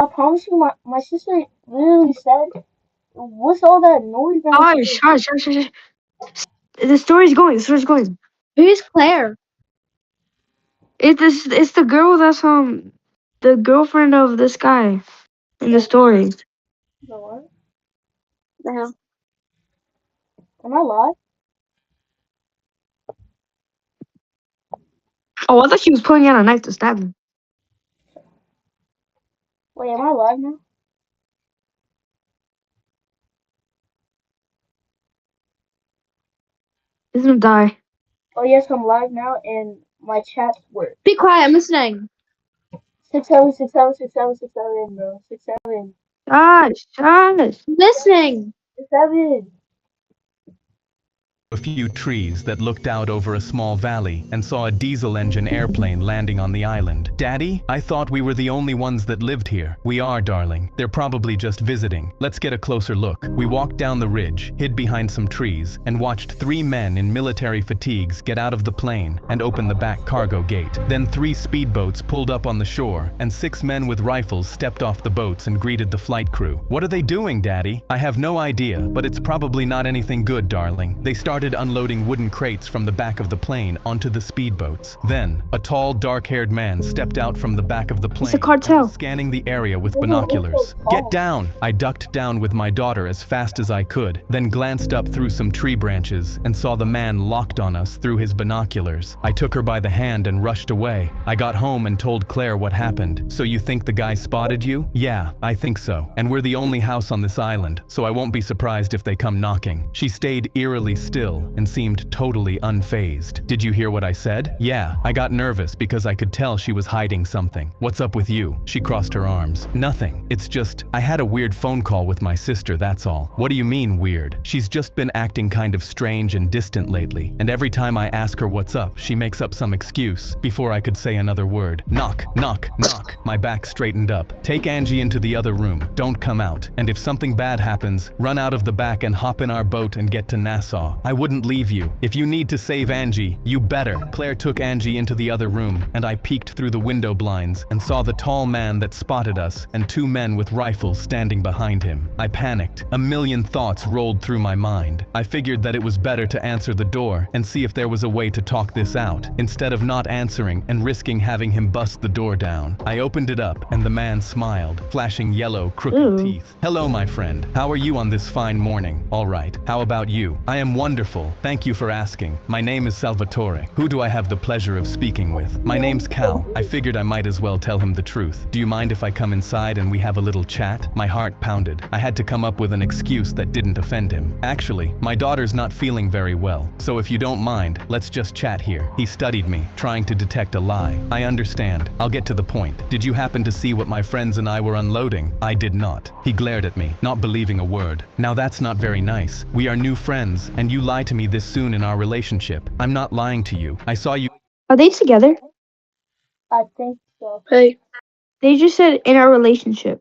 I promise you, my sister literally said, "What's all that noise Hush, downstairs?" hush, hush, hush. The story's going. The story's going. Who's Claire? It's the girl that's the girlfriend of this guy in the story. The what? The hell? Am I live? Oh, I thought she was pulling out a knife to stab him. Wait, am I live now? He's gonna die. Oh yes, I'm live now, and my chats work. Be quiet. I'm listening. 676767, bro. 67. Hush, hush. Listening. 67. A few trees that looked out over a small valley and saw a diesel engine airplane landing on the island. Daddy, I thought we were the only ones that lived here. We are, darling. They're probably just visiting. Let's get a closer look. We walked down the ridge, hid behind some trees, and watched 3 men in military fatigues get out of the plane and open the back cargo gate. Then 3 speedboats pulled up on the shore, and 6 men with rifles stepped off the boats and greeted the flight crew. What are they doing, Daddy? I have no idea, but it's probably not anything good, darling. They started unloading wooden crates from the back of the plane onto the speedboats. Then, a tall, dark-haired man stepped out from the back of the plane, It's a cartel. scanning the area with binoculars. Get down! I ducked down with my daughter as fast as I could, then glanced up through some tree branches and saw the man locked on us through his binoculars. I took her by the hand and rushed away. I got home and told Claire what happened. So you think the guy spotted you? Yeah, I think so. And we're the only house on this island, so I won't be surprised if they come knocking. She stayed eerily still and seemed totally unfazed. Did you hear what I said? Yeah, I got nervous because I could tell she was hiding something. What's up with you? She crossed her arms. Nothing. It's just, I had a weird phone call with my sister, that's all. What do you mean weird? She's just been acting kind of strange and distant lately, and every time I ask her what's up, she makes up some excuse before I could say another word. Knock, knock, knock. My back straightened up. Take Angie into the other room. Don't come out. And if something bad happens, run out of the back and hop in our boat and get to Nassau. I wouldn't leave you. If you need to save Angie, you better. Claire took Angie into the other room, and I peeked through the window blinds and saw the tall man that spotted us and 2 men with rifles standing behind him. I panicked. A million thoughts rolled through my mind. I figured that it was better to answer the door and see if there was a way to talk this out, instead of not answering and risking having him bust the door down. I opened it up, and the man smiled, flashing yellow, crooked teeth. Hello, my friend. How are you on this fine morning? All right. How about you? I am wonderful. Thank you for asking. My name is Salvatore. Who do I have the pleasure of speaking with? My name's Cal. I figured I might as well tell him the truth. Do you mind if I come inside and we have a little chat? My heart pounded. I had to come up with an excuse that didn't offend him. Actually, my daughter's not feeling very well, so if you don't mind, let's just chat here. He studied me, trying to detect a lie. I understand. I'll get to the point. Did you happen to see what my friends and I were unloading? I did not. He glared at me, not believing a word. Now that's not very nice. We are new friends, and you lie to me this soon in our relationship. I'm not lying to you. I saw you. Are they together? I think so. Hey. They just said in our relationship.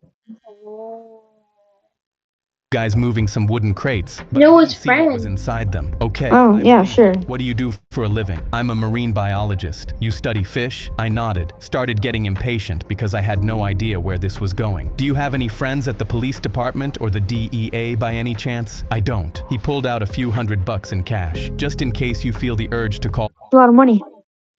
guys moving some wooden crates, but No, I it's didn't see what was friends. inside them. Okay. Oh, I'm yeah, in. sure. What do you do for a living? I'm a marine biologist. You study fish? I nodded, started getting impatient because I had no idea where this was going. Do you have any friends at the police department or the DEA by any chance? I don't. He pulled out a few $100 in cash, just in case you feel the urge to call A lot of money.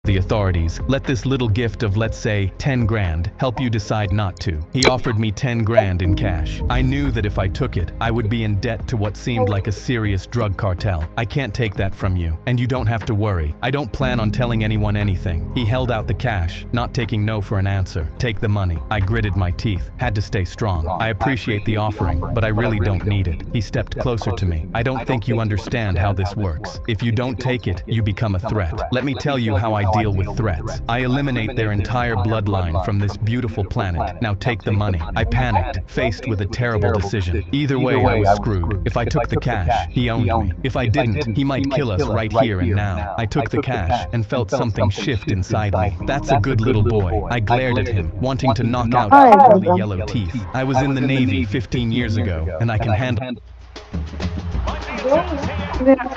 the authorities. Let this little gift of, let's say, 10 grand help you decide not to. He offered me 10 grand in cash. I knew that if I took it, I would be in debt to what seemed like a serious drug cartel. I can't take that from you, and you don't have to worry. I don't plan on telling anyone anything. He held out the cash, not taking no for an answer. Take the money. I gritted my teeth. Had to stay strong. I appreciate the offering, but I really don't need it. He stepped closer to me. I don't think you understand how this works. If you don't take it, you become a threat. Let me tell you how I deal with threats. I eliminate their entire bloodline from this beautiful planet. Now take the money. I panicked, faced with a terrible decision. Either way, I was screwed. If I took the cash, he owned me. If I didn't, he might kill us right here and now. I took the cash and felt something shift inside me. That's a good little boy. I glared at him, wanting to knock out his curly yellow teeth. I was in the Navy 15 years ago, and I can handle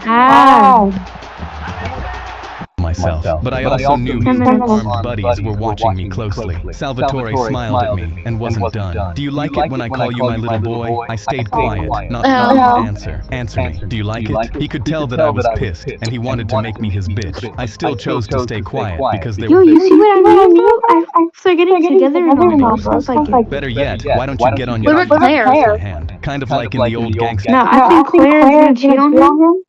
Ah. myself, but I also knew his armed buddies were watching me closely. Salvatore smiled at me and wasn't done. "Do you like it when I call you my little boy?" I stayed quiet, not No. answer. "Answer me. Do you like it?" He could tell that I was pissed, and he wanted to make me his bitch. I still chose to stay quiet because they Yo, were you see what I mean, bro? They're getting together now, bro. Sounds like it. better yet. Why don't you get on your What about Claire? my hand? Kind of like in the old gangster No, I think Claire is gonna cheat on him,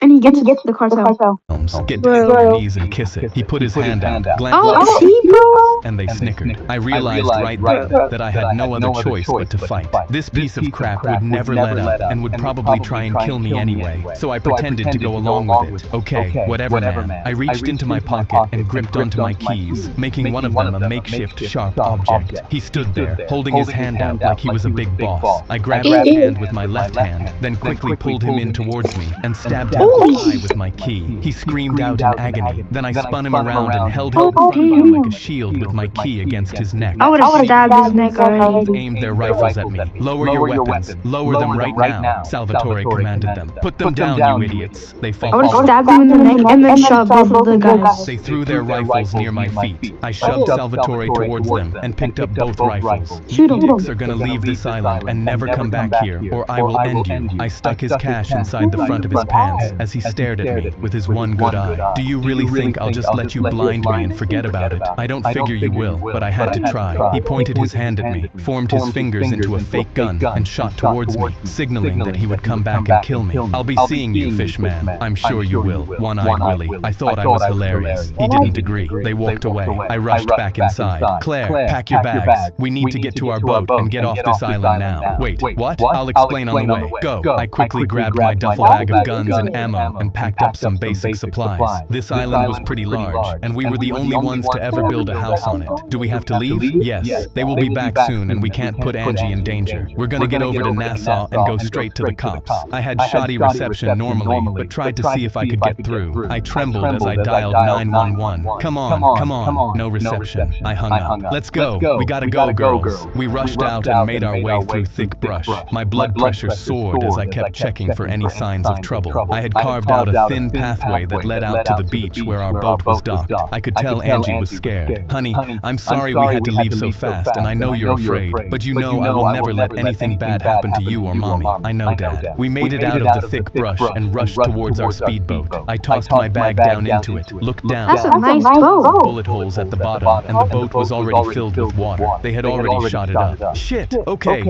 and he gets the cartel. films. Get Bro. down on your knees and kiss it. He put his hand out, glanced Oh, see, bro? and they snickered. I realized right then that I had no other choice but to fight. This piece of crap would never let up and would probably try and kill me anyway, so I pretended to go along with it. "Okay, whatever, man." I reached into my pocket and gripped onto my keys, making one of them a makeshift sharp object. He stood there, holding his hand out like he was a big boss. I grabbed his hand with my left hand, then quickly pulled him in towards me and stabbed him in the eye with my key. He screamed out in agony. Then I spun him around and held him in front of him like a shield with my key against his neck. I would've stabbed his neck already. Aimed their rifles at me. "Lower your weapons. Lower them right now," Salvatore commanded them. "Put them down, you idiots." They I would've fought. stabbed him in the neck and then shoved both of the guys. They threw their rifles near my feet. I shoved Salvatore towards them and picked up both rifles. Shoot him. "You dicks are gonna leave this island and never come back here, or I will end you." I stuck his cash inside the front of his pants as he stared at me with his one good eye. "Do you really think I'll just let you blind me and forget about it? I don't figure you will, but I had to try." He pointed his hand at me, formed his fingers into a fake gun, and shot towards me, signaling that he would come back and kill me. "I'll be seeing you, Fishman. I'm sure you will." One-eyed Willie. I thought I was hilarious. He didn't agree. They walked away. I rushed back inside. "Claire, pack your bags. We need to get to our boat and get off this island now." "Wait, what? I'll explain on the way. Go." I quickly grabbed my duffel bag of guns and ammo and packed up some basic supplies. This island was pretty large, and we were the only ones to ever build a house on it. "Do we have to leave?" "Yes. They will be back soon, and we can't put Angie in danger. We're gonna get over to Nassau and go straight to the cops." I had shoddy reception normally, but tried to see if I could get through. I trembled as I dialed 911. Come on. No reception. I hung up. "Let's go. We gotta go, girls." We rushed out and made our way through thick brush. My blood pressure soared as I kept checking for any signs of trouble. I had carved out a thin pathway that led out to the beach where our boat was docked. I could tell Angie was scared. "Honey, I'm sorry we had to leave so fast, and I know you're afraid, but you know I will never let anything bad happen to you or Mommy." "I know, Dad." We made it out of the thick brush and rushed towards our speedboat. I tossed my bag down into it, looked down. That's a nice boat. Bullet holes at the bottom, and the boat was already filled with water. They had already shot it up. "Shit, okay,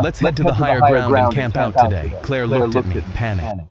let's head to the higher ground and camp out today." Claire looked at me, panicked.